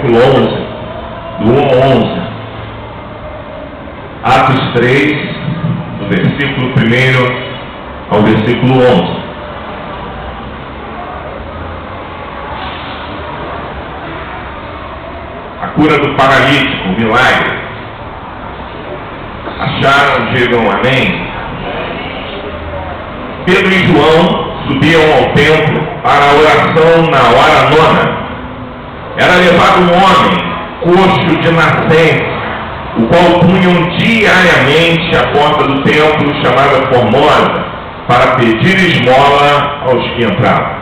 capítulo 11, do 1 ao 11. Atos 3, do versículo 1 ao versículo 11. A cura do paralítico, o milagre. Acharam? Digam amém. Pedro e João subiam ao templo para a oração na hora nona. Era levado um homem, coxo de nascença, o qual punham diariamente à porta do templo, chamada Formosa, para pedir esmola aos que entravam.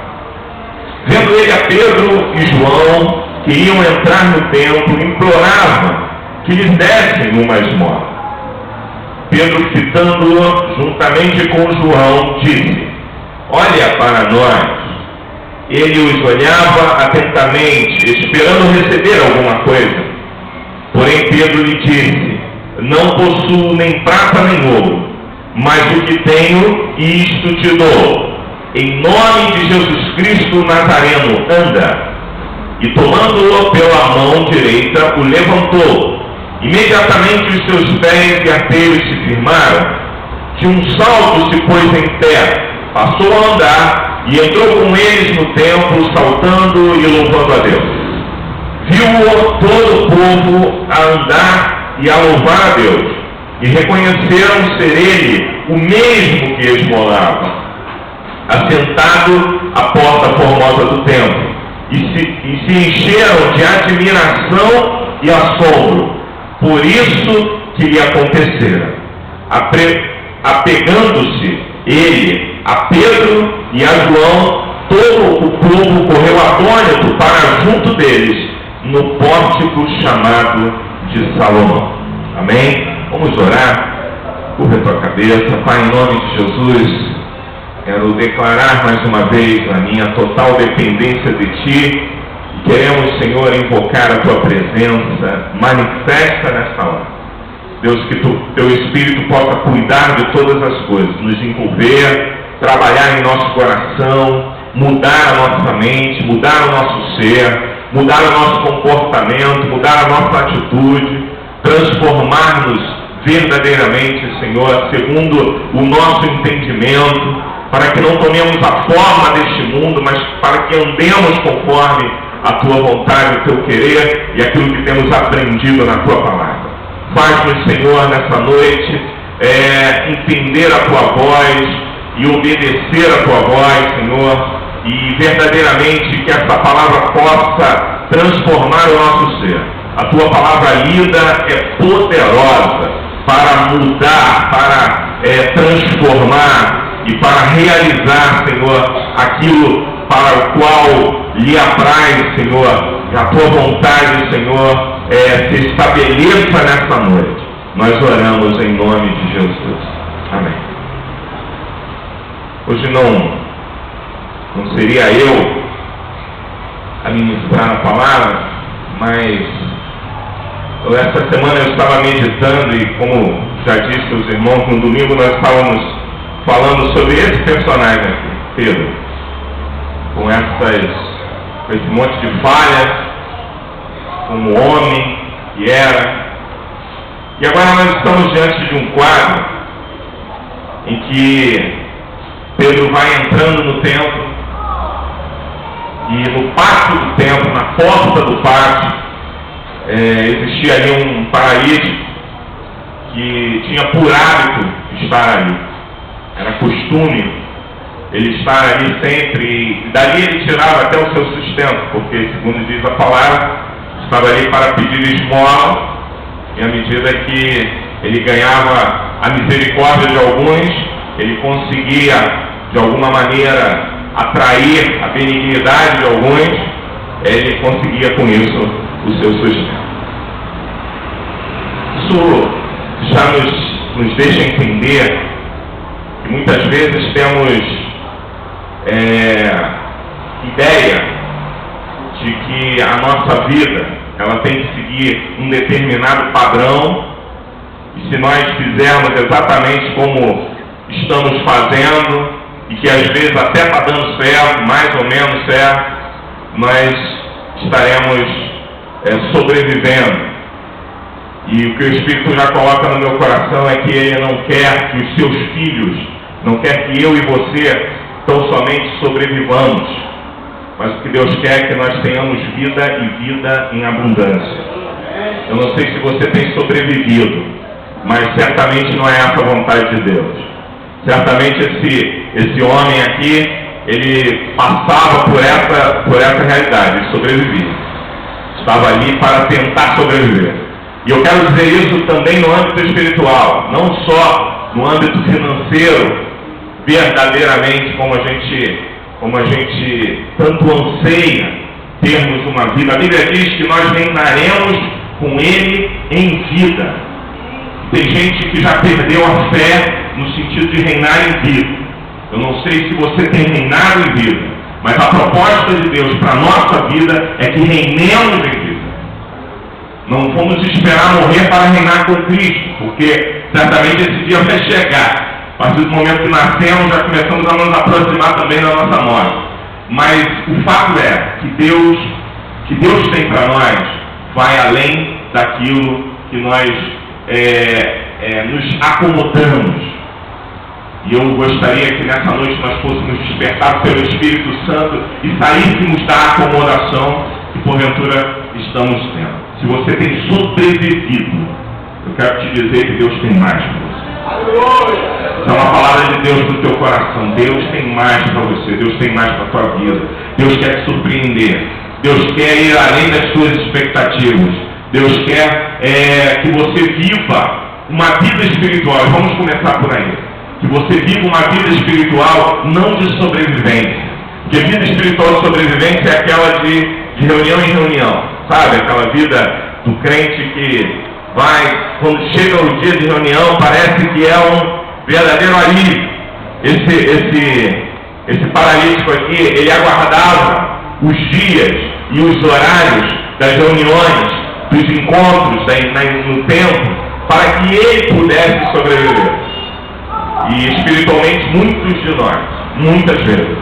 Vendo ele a Pedro e João, que iam entrar no templo, implorava que lhes dessem uma esmola. Pedro, fitando-o juntamente com João, disse: olha para nós. Ele os olhava atentamente, esperando receber alguma coisa. Porém Pedro lhe disse: não possuo nem prata nem ouro, mas o que tenho, isto te dou. Em nome de Jesus Cristo Nazareno, anda. E tomando-o pela mão direita, o levantou. Imediatamente os seus pés e arteiros se firmaram. De um salto se pôs em pé, passou a andar e entrou com eles no templo, saltando e louvando a Deus. Viu-o todo o povo a andar e a louvar a Deus, e reconheceram ser ele o mesmo que esmolava, assentado à porta formosa do templo, e se encheram de admiração e assombro por isso que lhe acontecera. Apegando-se ele a Pedro e a João, todo o povo correu atônito para junto deles, no pórtico chamado de Salomão. Amém? Vamos orar. Curva a tua cabeça. Pai, em nome de Jesus, quero declarar mais uma vez a minha total dependência de Ti. E queremos, Senhor, invocar a Tua presença manifesta nesta hora. Deus, que Teu Espírito possa cuidar de todas as coisas, nos envolver, trabalhar em nosso coração, mudar a nossa mente, mudar o nosso ser, mudar o nosso comportamento, mudar a nossa atitude, transformar-nos verdadeiramente, Senhor, segundo o nosso entendimento, para que não tomemos a forma deste mundo, mas para que andemos conforme a Tua vontade, o Teu querer e aquilo que temos aprendido na Tua palavra. Faz-nos, Senhor, nessa noite, entender a Tua voz e obedecer a Tua voz, Senhor, e verdadeiramente que essa palavra possa transformar o nosso ser. A Tua palavra lida é poderosa para mudar, para transformar e para realizar, Senhor, aquilo para o qual lhe apraz, Senhor, que a Tua vontade, Senhor, se estabeleça nessa noite. Nós oramos em nome de Jesus. Amém. Hoje não seria eu a ministrar a palavra, mas essa semana eu estava meditando e, como já disse aos irmãos, no domingo nós estávamos falando sobre esse personagem aqui, Pedro, com esse monte de falhas, como homem que era. E agora nós estamos diante de um quadro em que Pedro vai entrando no templo e no pátio do templo, na porta do pátio, existia ali um paralítico que tinha por hábito estar ali. Era costume ele estar ali sempre, e dali ele tirava até o seu sustento, porque, segundo diz a palavra, estava ali para pedir esmola, e à medida que ele ganhava a misericórdia de alguns, ele conseguia, de alguma maneira, atrair a benignidade de alguns, ele conseguia com isso o seu sustento. Isso já nos deixa entender que muitas vezes temos ideia de que a nossa vida ela tem que seguir um determinado padrão, e se nós fizermos exatamente como estamos fazendo, e que às vezes até está dando certo, mais ou menos certo, nós estaremos sobrevivendo. E o que o Espírito já coloca no meu coração é que Ele não quer que os seus filhos, não quer que eu e você tão somente sobrevivamos, mas o que Deus quer é que nós tenhamos vida e vida em abundância. Eu não sei se você tem sobrevivido, mas certamente não é essa a vontade de Deus. Certamente esse homem aqui, ele passava por essa realidade, ele sobrevivia. Estava ali para tentar sobreviver. E eu quero dizer isso também no âmbito espiritual, não só no âmbito financeiro, verdadeiramente como a gente tanto anseia termos uma vida. A Bíblia diz que nós reinaremos com Ele em vida. Tem gente que já perdeu a fé no sentido de reinar em vida. Eu não sei se você tem reinado em vida, mas a proposta de Deus para a nossa vida é que reinemos em vida. Não vamos esperar morrer para reinar com Cristo, porque certamente esse dia vai chegar. A partir do momento que nascemos, já começamos a nos aproximar também da nossa morte. Mas o fato é que Deus tem para nós vai além daquilo que nós nos acomodamos. E eu gostaria que nessa noite nós fôssemos despertados pelo Espírito Santo e saíssemos da acomodação que porventura estamos tendo. Se você tem sobrevivido, eu quero te dizer que Deus tem mais para você. Essa é uma palavra de Deus no teu coração. Deus tem mais para você, Deus tem mais para a tua vida. Deus quer te surpreender. Deus quer ir além das tuas expectativas. Deus quer que você viva uma vida espiritual. E vamos começar por aí. Que você viva uma vida espiritual não de sobrevivência. Porque vida espiritual de sobrevivência é aquela de reunião em reunião. Sabe, aquela vida do crente que vai, quando chega o dia de reunião, parece que é um verdadeiro alívio. Esse paralítico aqui, ele aguardava os dias e os horários das reuniões, dos encontros no templo, para que ele pudesse sobreviver. E espiritualmente, muitos de nós, muitas vezes,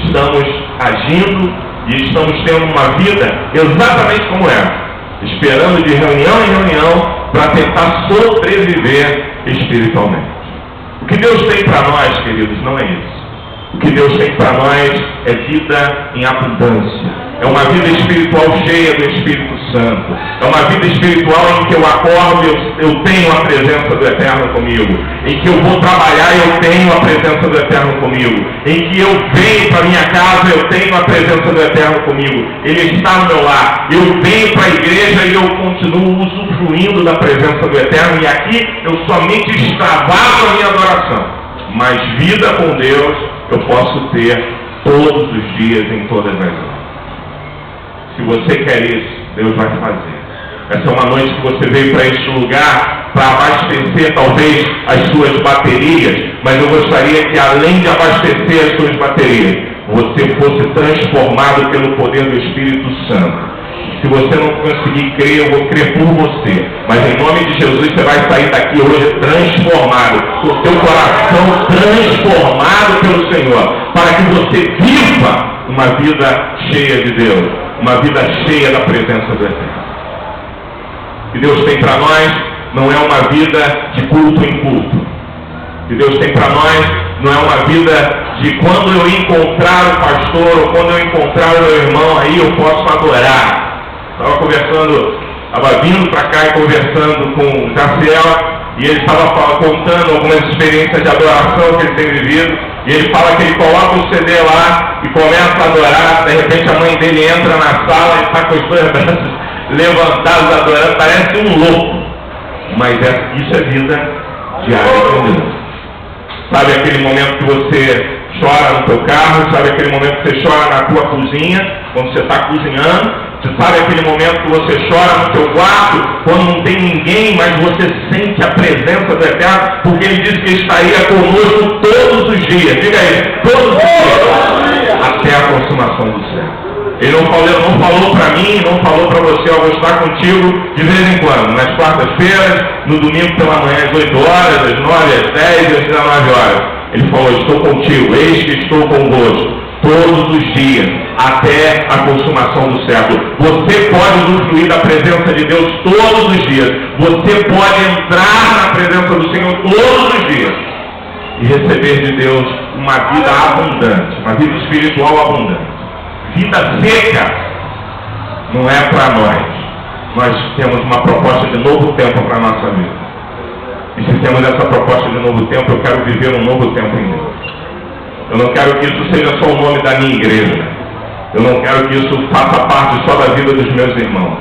estamos agindo e estamos tendo uma vida exatamente como essa, esperando de reunião em reunião para tentar sobreviver espiritualmente. O que Deus tem para nós, queridos, não é isso. O que Deus tem para nós é vida em abundância. É uma vida espiritual cheia do Espírito Santo. É uma vida espiritual em que eu acordo e eu tenho a presença do Eterno comigo. Em que eu vou trabalhar e eu tenho a presença do Eterno comigo. Em que eu venho para minha casa e eu tenho a presença do Eterno comigo. Ele está no meu lar. Eu venho para a igreja e eu continuo usufruindo da presença do Eterno. E aqui eu somente extravaso a minha adoração. Mas vida com Deus eu posso ter todos os dias, em todas as horas. Se você quer isso, Deus vai fazer. Essa é uma noite que você veio para este lugar para abastecer talvez as suas baterias, mas eu gostaria que além de abastecer as suas baterias, você fosse transformado pelo poder do Espírito Santo. Se você não conseguir crer, eu vou crer por você. Mas em nome de Jesus você vai sair daqui hoje transformado, com o teu coração transformado pelo Senhor, para que você viva uma vida cheia de Deus, uma vida cheia da presença do Eterno. O que Deus tem para nós não é uma vida de culto em culto. O que Deus tem para nós não é uma vida de quando eu encontrar o pastor ou quando eu encontrar o meu irmão, aí eu posso adorar. Estava vindo para cá e conversando com o Jaciel, e ele estava contando algumas experiências de adoração que ele tem vivido, e ele fala que ele coloca o CD lá e começa a adorar, de repente a mãe dele entra na sala e está com os dois braços levantados adorando, parece um louco, mas isso é vida diária com Deus. Sabe aquele momento que você chora no teu carro, sabe aquele momento que você chora na tua cozinha, quando você está cozinhando, você sabe aquele momento que você chora no teu quarto, quando não tem ninguém, mas você sente a presença do Eterno, porque Ele disse que estaria conosco todos os dias, diga aí, todos os dias, até a consumação do céu. Ele não falou para mim, não falou para você, eu vou estar contigo de vez em quando, nas quartas-feiras, no domingo pela manhã, às 8 horas, às 9, às 10 e às 19 horas. Ele falou, estou contigo, eis que estou convosco todos os dias, até a consumação do século. Você pode usufruir da presença de Deus todos os dias. Você pode entrar na presença do Senhor todos os dias e receber de Deus uma vida abundante, uma vida espiritual abundante. Vida seca não é para nós. Nós temos uma proposta de novo tempo para a nossa vida. E se temos essa proposta de novo tempo, eu quero viver um novo tempo em Deus. Eu não quero que isso seja só o nome da minha igreja. Eu não quero que isso faça parte só da vida dos meus irmãos.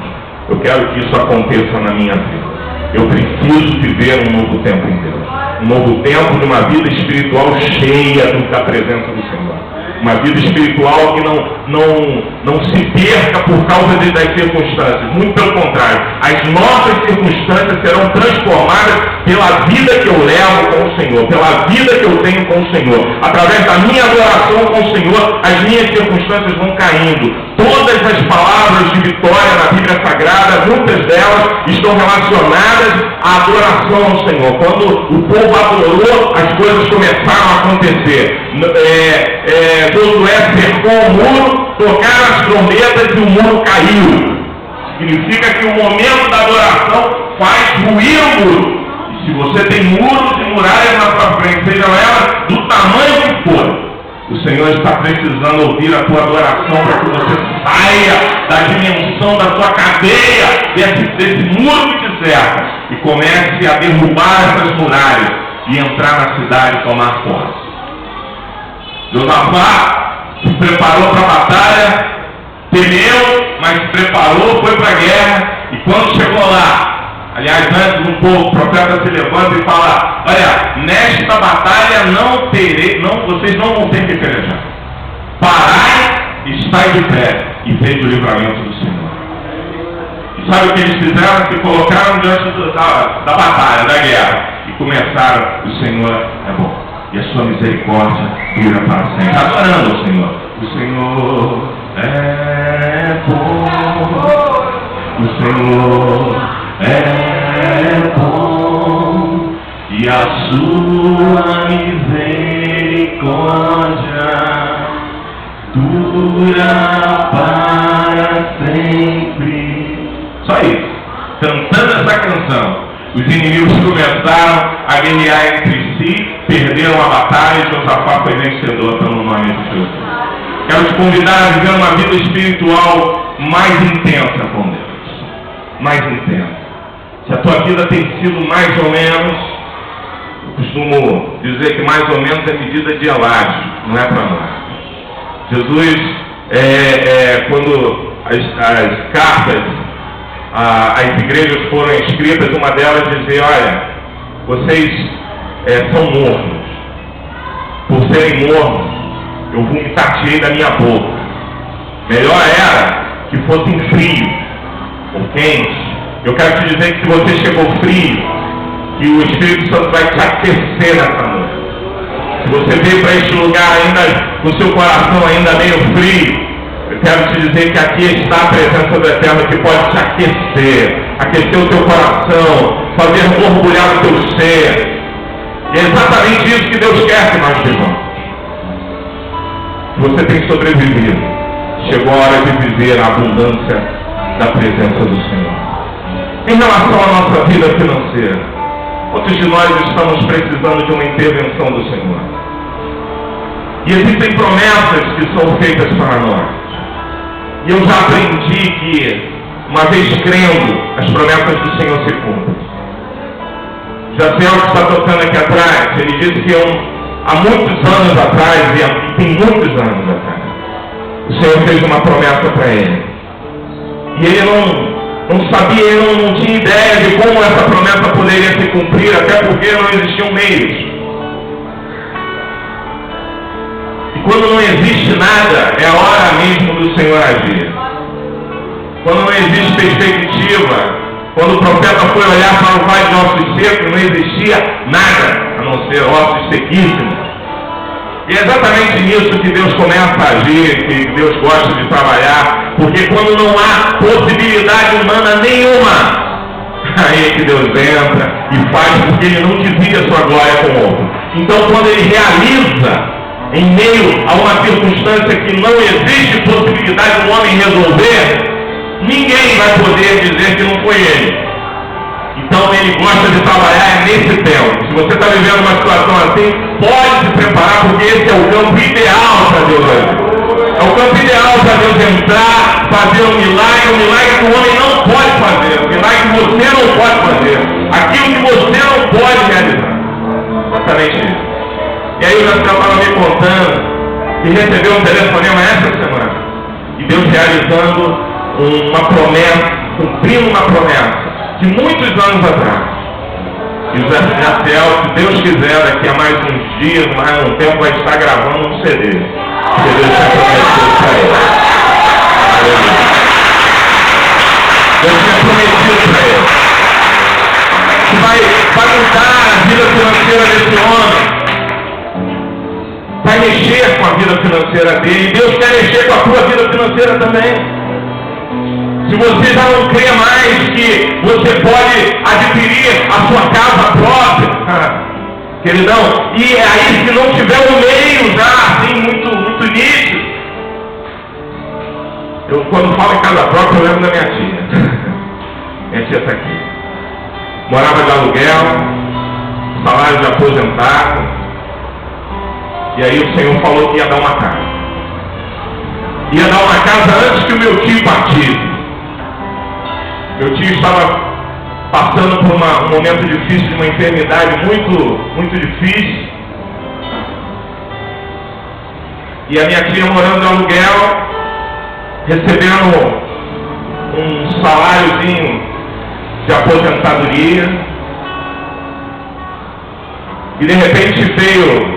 Eu quero que isso aconteça na minha vida. Eu preciso viver um novo tempo em Deus. Um novo tempo de uma vida espiritual cheia da presença do Senhor. Uma vida espiritual que não se perca por causa das circunstâncias. Muito pelo contrário. As nossas circunstâncias serão transformadas pela vida que eu levo com o Senhor. Pela vida que eu tenho com o Senhor. Através da minha adoração com o Senhor, as minhas circunstâncias vão caindo. Todas as palavras de vitória na Bíblia Sagrada, muitas delas estão relacionadas à adoração ao Senhor. Quando o povo adorou, as coisas começaram a acontecer. Josué cercou o muro, tocaram as trombetas e o muro caiu. Significa que o momento da adoração faz ruir o muro. E se você tem muros e muralhas na sua frente, sejam elas do tamanho que for, o Senhor está precisando ouvir a tua adoração para que você saia da dimensão da tua cadeia, desse muro que te cerca, e comece a derrubar essas muralhas e entrar na cidade e tomar posse. Josafá se preparou para a batalha, temeu, mas se preparou, foi para a guerra, e quando chegou lá, aliás, antes um pouco, o profeta se levanta e fala: olha, nesta batalha vocês não vão ter que pelejar. Parai, estai de pé, e veja o livramento do Senhor. E sabe o que eles fizeram? Se colocaram diante da batalha, da guerra, e começaram: o Senhor é bom, e a sua misericórdia dura para sempre. Adorando o Senhor. O Senhor é bom. O Senhor é bom. E a sua misericórdia dura para sempre. Só isso. Cantando essa canção, os inimigos começaram a guerrear entre si, perderam a batalha e Josafá foi vencedor pelo nome de Jesus. Quero te convidar a viver uma vida espiritual mais intensa com Deus. Mais intensa. Se a tua vida tem sido mais ou menos, eu costumo dizer que mais ou menos é medida de elástico, não é para nós. Jesus, quando as cartas, as igrejas foram escritas, uma delas dizia: olha, vocês são mornos. Por serem mornos, eu vomitar-te-ei da minha boca. Melhor era que fossem frios ou quentes. Eu quero te dizer que se você chegou frio, que o Espírito Santo vai te aquecer nessa noite. Se você veio para este lugar ainda com o seu coração ainda meio frio, eu quero te dizer que aqui está a presença do Eterno que pode te aquecer o teu coração, fazer borbulhar o teu ser. E é exatamente isso que Deus quer que nós vivamos. Você tem sobrevivido. Chegou a hora de viver a abundância da presença do Senhor. Em relação à nossa vida financeira, quantos de nós estamos precisando de uma intervenção do Senhor? E existem promessas que são feitas para nós. E eu já aprendi que, uma vez crendo, as promessas do Senhor se cumprem. Jaciel, que está tocando aqui atrás, ele disse que há muitos anos atrás, e tem muitos anos atrás, o Senhor fez uma promessa para ele. E ele não sabia, ele não tinha ideia de como essa promessa poderia se cumprir, até porque não existiam meios. E quando não existe nada, é a hora mesmo do Senhor agir. Quando não existe perspectiva, quando o profeta foi olhar para o vale de ossos secos, não existia nada, a não ser ossos sequíssimos. E é exatamente nisso que Deus começa a agir, que Deus gosta de trabalhar, porque quando não há possibilidade humana nenhuma, aí é que Deus entra e faz, porque Ele não divide a sua glória com o outro. Então, quando Ele realiza em meio a uma circunstância que não existe possibilidade do homem resolver, ninguém vai poder dizer que não foi ele. Então ele gosta de trabalhar nesse tempo. Se você está vivendo uma situação assim, pode se preparar, porque esse é o campo ideal para Deus agir. É o campo ideal para Deus entrar, fazer um milagre que o homem não pode fazer, um milagre que você não pode fazer, aquilo que você não pode realizar. Exatamente isso. E aí o Gabriel estava me contando que recebeu um telefonema essa semana, e Deus realizando uma promessa, cumprindo uma promessa de muitos anos atrás. E o Zé Fiel, se Deus quiser, daqui a mais uns dias, mais um tempo, vai estar gravando um CD. Que Deus tinha prometido para ele. Deus tinha prometido para ele. Que vai mudar a vida financeira desse homem. Vai mexer com a vida financeira dele. E Deus quer mexer com a tua vida financeira também. Se você já não crê mais que você pode adquirir a sua casa própria, queridão, e aí se não tiver um meio já assim muito nítido, eu quando falo em casa própria eu lembro da minha tia. Minha tia está aqui. Morava de aluguel, salário de aposentado, e aí o Senhor falou que ia dar uma casa. Ia dar uma casa antes que o meu tio partisse. Meu tio estava passando por um momento difícil, de uma enfermidade muito difícil. E a minha tia morando de aluguel, recebendo um saláriozinho de aposentadoria. E de repente veio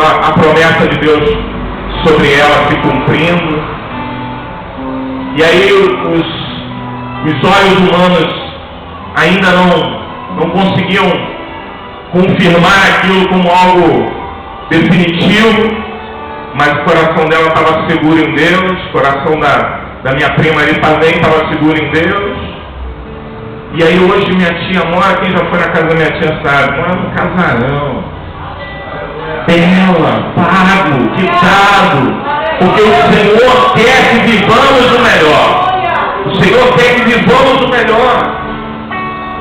a promessa de Deus sobre ela se cumprindo. E aí os olhos humanos ainda não conseguiam confirmar aquilo como algo definitivo, mas o coração dela estava seguro em Deus, o coração da minha prima ali também estava seguro em Deus. E aí hoje minha tia mora, quem já foi na casa da minha tia sabe, mora num casarão, bela, pago, quitado, porque o Senhor quer que vivamos o melhor. O Senhor quer que vivamos o melhor.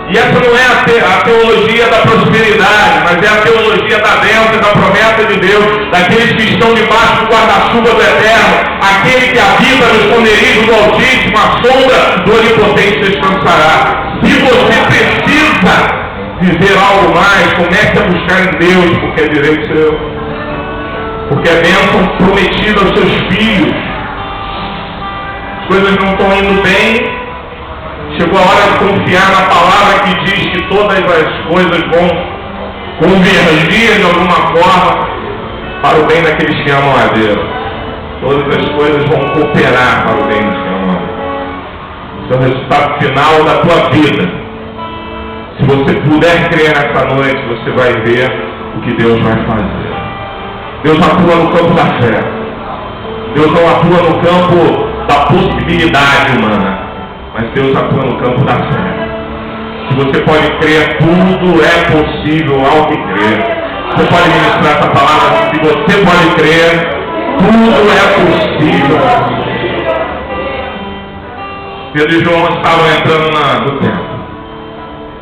E essa não é a teologia da prosperidade, mas é a teologia da bênção e da promessa de Deus, daqueles que estão debaixo do guarda-chuva do Eterno, aquele que habita no esconderijo do Altíssimo, a sombra do Onipotente descansará. Se você precisa dizer algo mais, comece a buscar em Deus, porque é direito seu. Porque é bênção prometida aos seus filhos. As coisas não estão indo bem. Chegou a hora de confiar na palavra que diz que todas as coisas vão convergir de alguma forma para o bem daqueles que amam a Deus. Todas as coisas vão cooperar para o bem dos que amam a Deus. Esse é o resultado final da tua vida. Se você puder crer nessa noite, você vai ver o que Deus vai fazer. Deus atua no campo da fé. Deus não atua no campo da possibilidade humana, mas Deus atua no campo da fé. Se você pode crer, tudo é possível ao que crer. Você pode ministrar essa palavra. Se você pode crer, tudo é possível. Pedro e João estavam entrando no templo.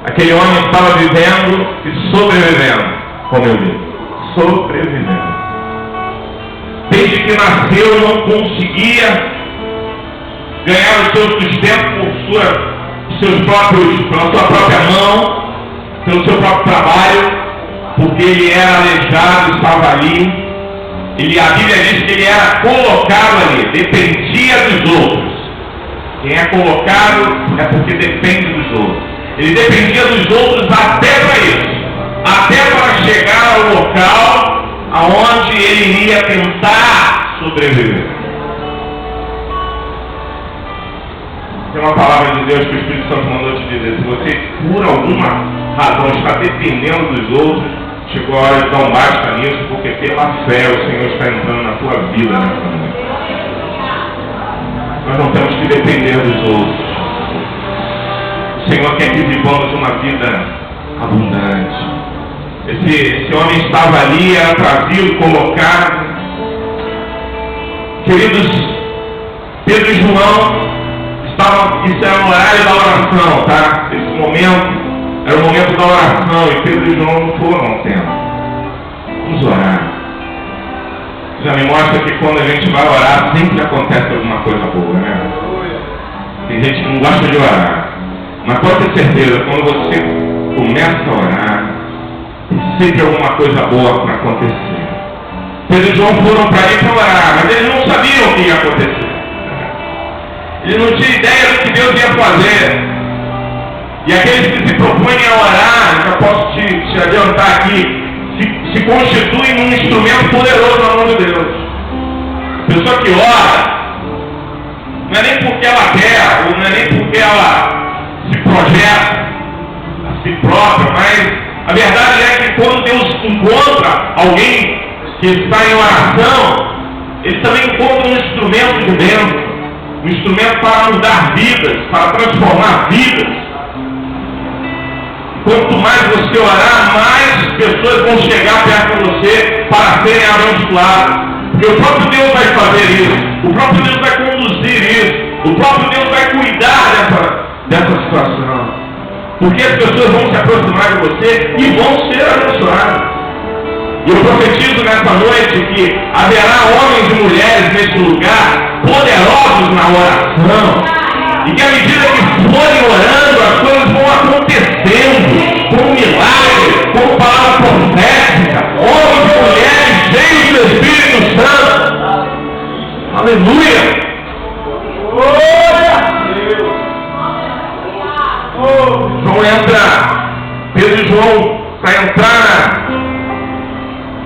Aquele homem estava vivendo e sobrevivendo, como eu disse. Sobrevivendo. Desde que nasceu, não conseguia ganhar o seu sustento pela sua própria mão, pelo seu próprio trabalho, porque ele era aleijado, estava ali. A Bíblia diz que ele era colocado ali, dependia dos outros. Quem é colocado é porque depende dos outros. Ele dependia dos outros até para isso, até para chegar ao local aonde ele iria tentar sobreviver. Tem uma palavra de Deus que o Espírito Santo mandou te dizer. Se você, por alguma razão, está dependendo dos outros, chegou a hora de dar um basta nisso, porque pela fé o Senhor está entrando na tua vida nessa noite. Nós não temos que depender dos outros. O Senhor quer que vivamos uma vida abundante. Esse homem estava ali, era trazido, colocado, Queridos, Pedro e João estavam, isso era o horário da oração, tá? Esse momento era o momento da oração e Pedro e João não foram ao templo. Vamos orar. Já me mostra que quando a gente vai orar sempre acontece alguma coisa boa, né? Tem gente que não gosta de orar, mas pode ter certeza, quando você começa a orar, tem sempre alguma coisa boa para acontecer. Pedro e João foram para ali para orar, mas eles não sabiam o que ia acontecer. Eles não tinham ideia do que Deus ia fazer. E aqueles que se propõem a orar, já posso te adiantar aqui, se constituem num instrumento poderoso na mão de Deus. A pessoa que ora, não é nem porque ela quer, ou não é nem porque ela se projeta a si própria, mas a verdade é que quando Deus encontra alguém que está em oração, ele também encontra um instrumento de Deus, um instrumento para mudar vidas, para transformar vidas. Quanto mais você orar, mais pessoas vão chegar perto de você para serem abençoadas. Porque o próprio Deus vai fazer isso, o próprio Deus vai conduzir isso, o próprio Deus vai cuidar dessa situação. Porque as pessoas vão se aproximar de você e vão ser abençoadas. E eu profetizo nessa noite que haverá homens e mulheres neste lugar poderosos na oração. E que à medida que forem orando, as coisas vão acontecendo como milagre, como palavra profética, homens e mulheres cheios do Espírito Santo. Aleluia! João entra, Pedro e João, para entrar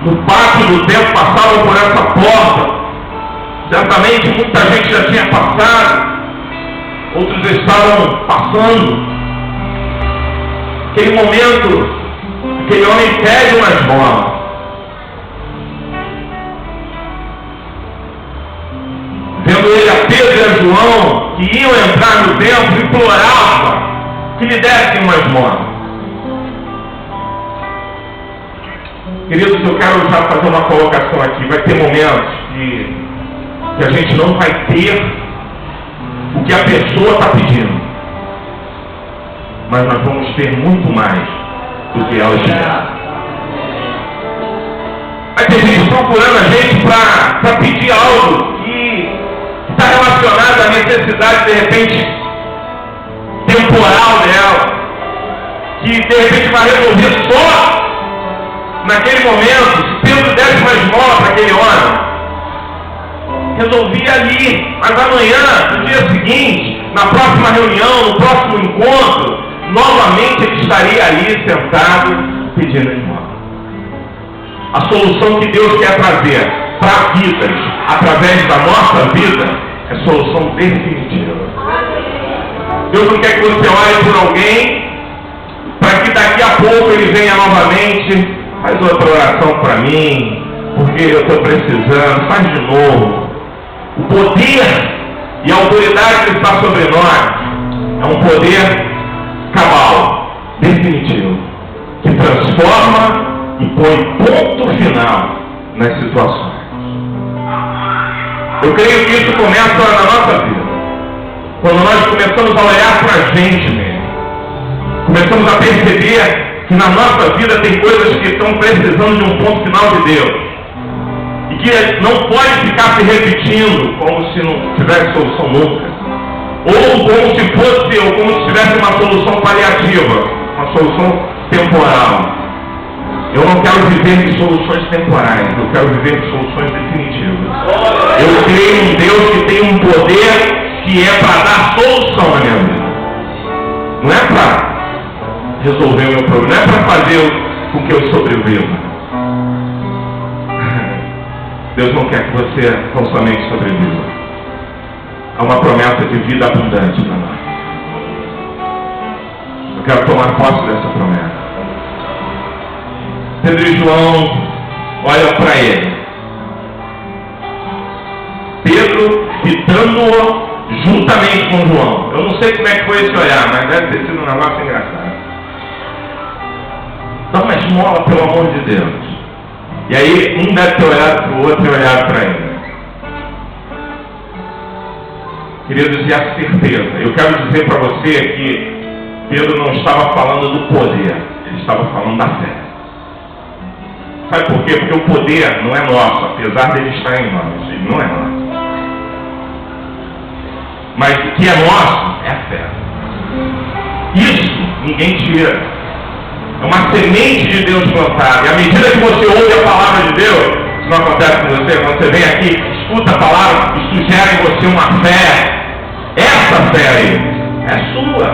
no pátio do templo, passavam por essa porta. Certamente muita gente já tinha passado, outros estavam passando. Aquele momento, aquele homem pede uma esmola. Vendo ele a Pedro e a João, que iam entrar no templo, implorava que lhe dessem uma esmola. Queridos, eu quero já fazer uma colocação aqui. Vai ter momentos que a gente não vai ter o que a pessoa está pedindo, mas nós vamos ter muito mais do que ela espera. Vai ter gente procurando a gente para pedir algo que está relacionado à necessidade, de repente, temporal dela, que de repente vai resolver só naquele momento. Se Pedro desse uma esmola para aquele homem, resolvia ali, mas amanhã, no dia seguinte, na próxima reunião, no próximo encontro, novamente ele estaria ali sentado pedindo esmola. A solução que Deus quer trazer para vidas, através da nossa vida, é solução definitiva. Deus não quer que você ore por alguém para que daqui a pouco ele venha novamente, faz outra oração para mim, porque eu estou precisando, faz de novo. O poder e a autoridade que está sobre nós é um poder cabal, definitivo, que transforma e põe ponto final nas situações. Eu creio que isso começa na nossa vida, quando nós começamos a olhar para a gente mesmo, começamos a perceber que na nossa vida tem coisas que estão precisando de um ponto final de Deus, e que não pode ficar se repetindo como se não tivesse solução nunca, ou como se fosse, ou como se tivesse uma solução paliativa, uma solução temporal. Eu não quero viver de soluções temporais, eu quero viver de soluções definitivas. Eu creio em Deus que tem um poder que é para dar solução na minha vida. Não é para resolver o meu problema, não é para fazer com que eu sobreviva. Deus não quer que você tão somente sobreviva. Há uma promessa de vida abundante para nós. Eu quero tomar posse dessa promessa. Pedro e João olham para ele. Pedro fitando-o juntamente com João. Eu não sei como é que foi esse olhar, mas deve ter sido um negócio engraçado. Dá uma esmola, pelo amor de Deus. E aí, um deve ter olhado para o outro e olhado para ele. Queridos, e a certeza. Eu quero dizer para você que Pedro não estava falando do poder, ele estava falando da fé. Sabe por quê? Porque o poder não é nosso, apesar dele estar em nós, ele não é nosso. Mas o que é nosso é a fé. Isso ninguém tira. É uma semente de Deus plantada. E à medida que você ouve a palavra de Deus, isso não acontece com você, quando você vem aqui, escuta a palavra, isso gera em você uma fé. Essa fé aí é sua.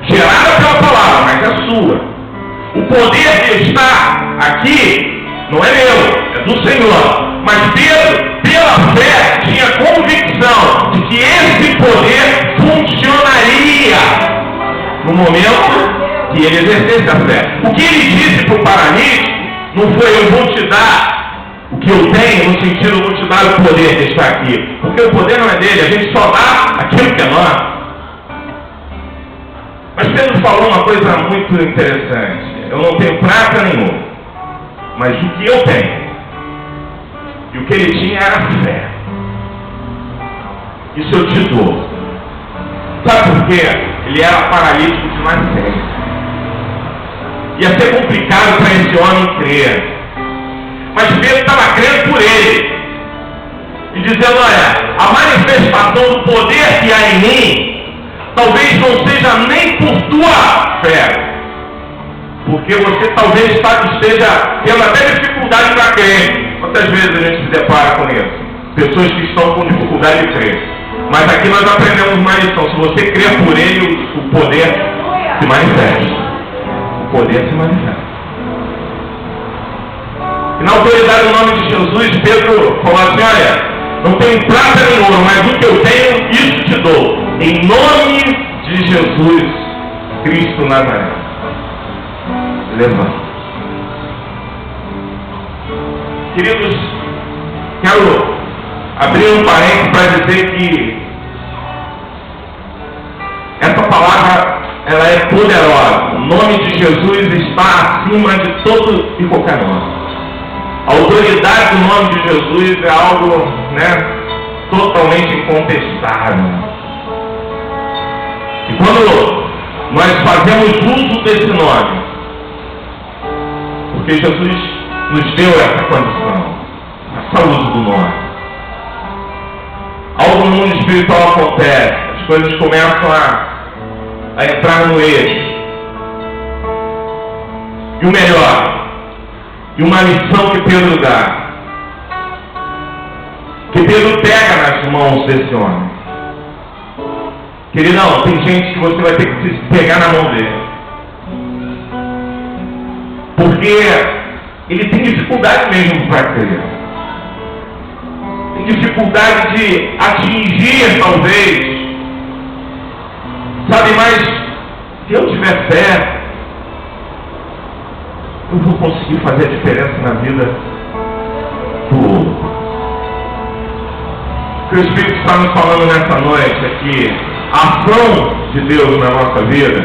Gerada pela palavra, mas é sua. O poder que está aqui não é meu, é do Senhor. Mas Pedro, pela fé, tinha convicção de que esse poder funcionaria no momento que ele exercesse a fé. O que ele disse para o paralítico não foi: eu vou te dar o que eu tenho, no sentido, eu vou te dar o poder que está aqui. Porque o poder não é dele, a gente só dá aquilo que é nosso. Mas Pedro falou uma coisa muito interessante: eu não tenho prata nenhuma, mas o que eu tenho. E o que ele tinha era fé. Isso eu te dou. Sabe por quê? Ele era paralítico de nascença. Ia ser complicado para esse homem crer. Mas Pedro estava crendo por ele. E dizendo: olha, a manifestação do poder que há em mim, talvez não seja nem por tua fé. Porque você talvez esteja tendo até dificuldade para crer. Quantas vezes a gente se depara com isso? Pessoas que estão com dificuldade de crer. Mas aqui nós aprendemos uma lição: se você crer por ele, o poder se manifesta. O poder se manifesta. E na autoridade do nome de Jesus, Pedro falou assim: olha, não tenho prata nem ouro, mas o que eu tenho, isso te dou. Em nome de Jesus Cristo Nazaré. Levanta. Queridos, quero abrir um parênteses para dizer que essa palavra, ela é poderosa. O nome de Jesus está acima de todo e qualquer nome. A autoridade do nome de Jesus é algo, totalmente incontestável. E quando nós fazemos uso desse nome, porque Jesus nos deu essa condição, essa uso do nome, algo no mundo espiritual acontece, as coisas começam a entrar no eixo. E o melhor, e uma lição que Pedro dá, que Pedro pega nas mãos desse homem. Queridão, tem gente que você vai ter que se pegar na mão dele, porque ele tem dificuldade mesmo para crer. Tem dificuldade de atingir, talvez. Sabe, mas se eu tiver fé, eu vou conseguir fazer a diferença na vida do outro. O que o Espírito está nos falando nessa noite é que a ação de Deus na nossa vida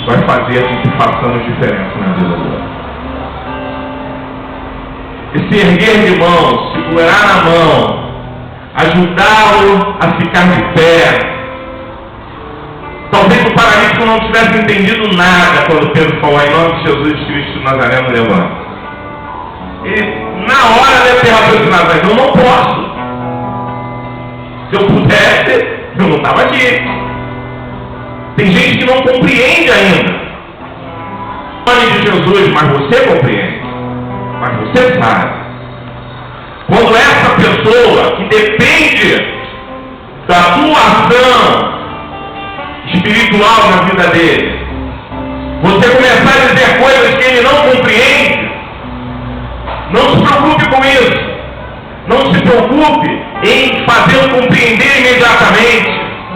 vai fazer com que façamos diferença na vida do outro. Esse erguer de mãos, segurar na mão, ajudá-lo a ficar de pé. Talvez o paralítico não tivesse entendido nada quando Pedro falou: em nome de Jesus Cristo Nazaré, não levanta. Ele, na hora, deve ter raciocinado: mas eu não posso. Se eu pudesse, eu não estava aqui. Tem gente que não compreende ainda. Em nome de Jesus, mas você compreende. Mas você sabe. Quando essa pessoa que depende da tua ação espiritual na vida dele, você começar a dizer coisas que ele não compreende, não se preocupe com isso. Não se preocupe em fazê-lo compreender imediatamente,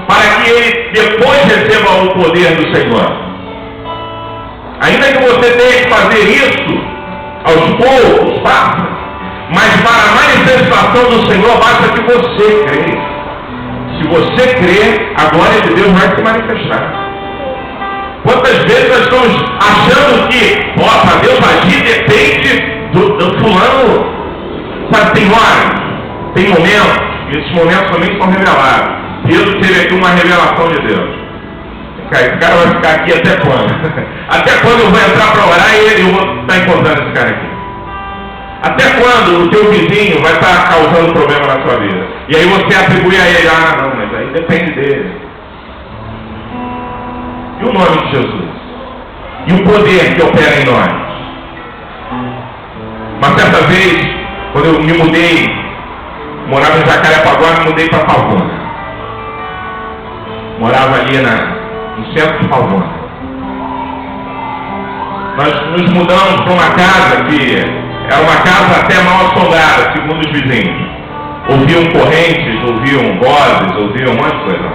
para que ele depois receba o poder do Senhor. Ainda que você tenha que fazer isso aos poucos, faça. Mas para a manifestação do Senhor, basta que você crê. Se você crê, a glória de Deus vai se manifestar. Quantas vezes nós estamos achando que, para Deus agir depende do fulano? Sabe, tem hora, tem momentos, e esses momentos também são revelados. Pedro teve aqui uma revelação de Deus. Esse cara vai ficar aqui até quando? Até quando eu vou entrar para orar e eu vou estar encontrando esse cara aqui? Até quando o teu vizinho vai estar causando problema na sua vida? E aí você atribui a ele, não, mas aí depende dele. E o nome de Jesus? E o poder que opera em nós? Uma certa vez, quando eu me mudei, morava em Jacarepaguá, me mudei para Pavona. Morava ali no centro de Pavona. Nós nos mudamos para uma casa que era uma casa até mal assombrada, segundo os vizinhos. Ouviam correntes, ouviam vozes, ouviam um monte de coisa.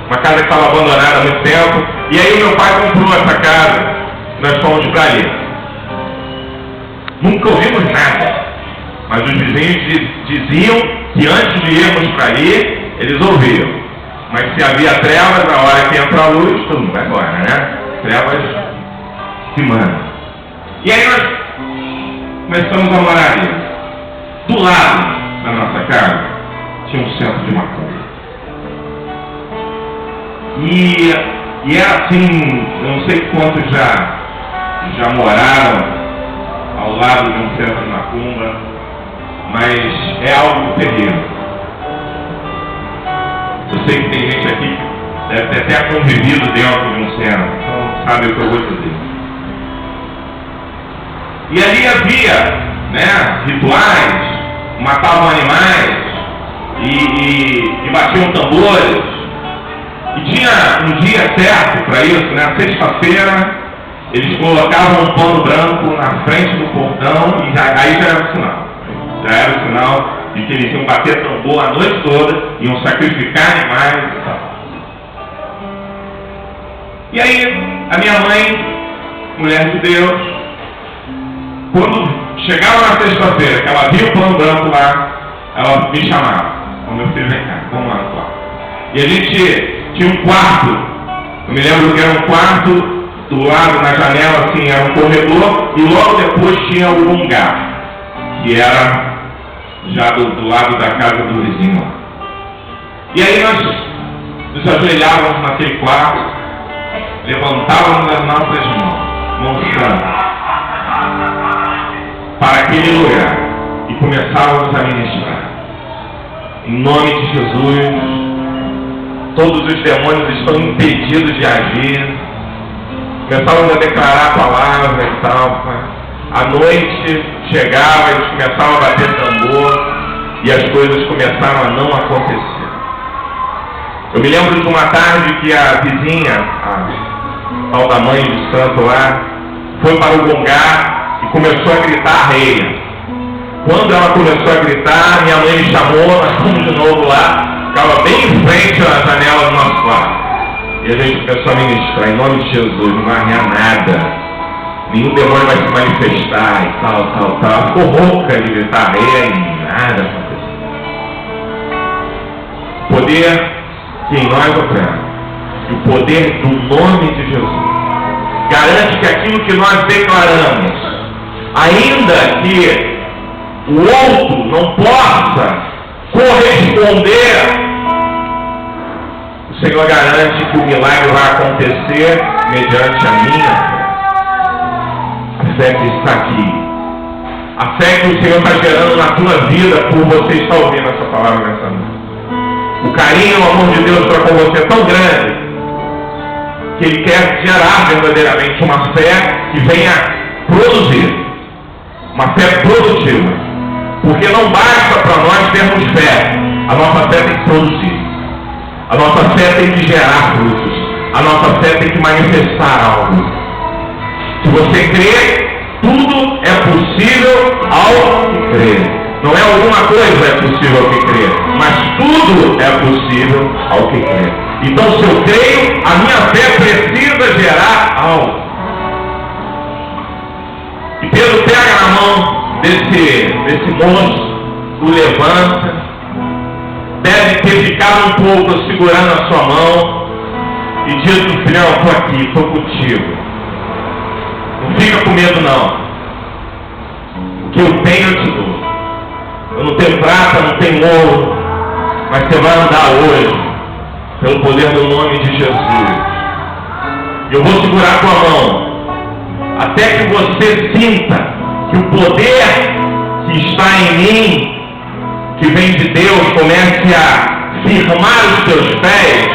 Uma casa que estava abandonada há muito tempo. E aí meu pai comprou essa casa. Nós fomos para ali. Nunca ouvimos nada. Mas os vizinhos diziam que antes de irmos para ali, eles ouviam. Mas se havia trevas, na hora que entra a luz, todo mundo vai embora, né? Trevas se mandam. E aí nós começamos a morar ali. Do lado da nossa casa, tinha um centro de macumba. E era assim, eu não sei quantos já moraram ao lado de um centro de macumba, mas é algo terrível. Eu sei que tem gente aqui que deve ter até convivido dentro de um centro, então sabe o que eu vou dizer. E ali havia, né, rituais, matavam animais e batiam tambores. E tinha um dia certo para isso, né? Sexta-feira, eles colocavam um pano branco na frente do portão e aí já era o sinal. Já era o sinal de que eles iam bater tambor a noite toda, iam sacrificar animais e tal. E aí, a minha mãe, mulher de Deus, quando chegava na sexta-feira, que ela via o pano branco lá, ela me chamava. Meu filho, vem cá, vamos lá no quarto. E a gente tinha um quarto, eu me lembro que era um quarto, do lado, na janela, assim, era um corredor, e logo depois tinha o lugar, que era já do lado da casa do vizinho. E aí nós nos ajoelhávamos naquele quarto, levantávamos as nossas mãos santas, para aquele lugar, e começávamos a ministrar. Em nome de Jesus, todos os demônios estão impedidos de agir. Começávamos a declarar a palavra e tal. À noite chegava, eles começavam a bater tambor e as coisas começaram a não acontecer. Eu me lembro de uma tarde que a vizinha, a tal da mãe de santo lá, foi para o gongar e começou a gritar a reia. Quando ela começou a gritar, minha mãe me chamou, nós fomos de novo lá, ficava bem em frente à janela do nosso quarto. E a gente começou a ministrar, em nome de Jesus, não vai arranhar nada, nenhum demônio vai se manifestar e tal. Ela ficou rouca de gritar e nada aconteceu. O poder que em nós opera, e o poder do nome de Jesus, garante que aquilo que nós declaramos, ainda que o outro não possa corresponder, o Senhor garante que o milagre vai acontecer mediante a minha fé. A fé que está aqui. A fé que o Senhor está gerando na tua vida por você estar ouvindo essa palavra nessa noite. O carinho, o amor de Deus para com você é tão grande que Ele quer gerar verdadeiramente uma fé que venha produzir. Uma fé produtiva. Porque não basta para nós termos fé. A nossa fé tem que produzir. A nossa fé tem que gerar frutos. A nossa fé tem que manifestar algo. Se você crê, tudo é possível ao que crê. Não é alguma coisa é possível ao que crê, mas tudo é possível ao que crê. Então, se eu creio, a minha fé precisa gerar algo. E Pedro pega na mão desse moço, o levanta, deve ter ficado um pouco segurando a sua mão e diz no final: estou aqui, estou contigo. Não fica com medo não. O que eu tenho eu te dou. Eu não tenho prata, não tenho ouro, mas você vai andar hoje pelo poder do nome de Jesus. Eu vou segurar a tua mão até que você sinta que o poder que está em mim, que vem de Deus, comece a firmar os teus pés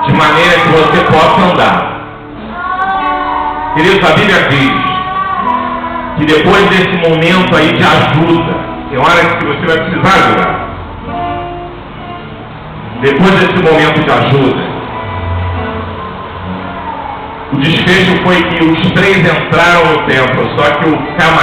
de maneira que você possa andar. Queridos, a Bíblia diz que depois desse momento aí de ajuda, tem hora que você vai precisar ajudar. Depois desse momento de ajuda, o desfecho foi que os 3 entraram no templo, só que o camarada